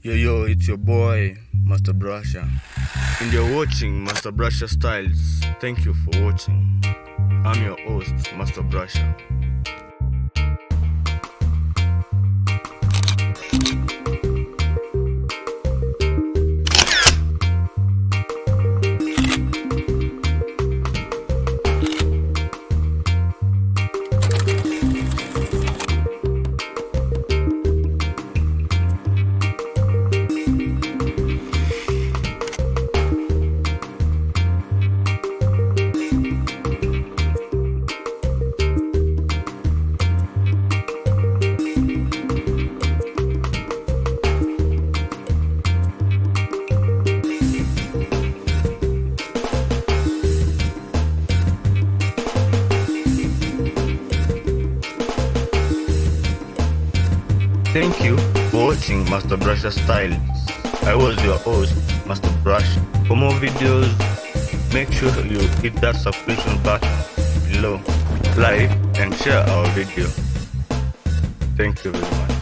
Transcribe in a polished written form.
Yo, it's your boy, Master Brasha. And you're watching Master Brasha Styles. Thank you for watching. I'm your host, Master Brasha. Thank you for watching Master Brasha Styles. I was your host, Master Brasha. For more videos, make sure you hit that subscription button below, like and share our video. Thank you very much.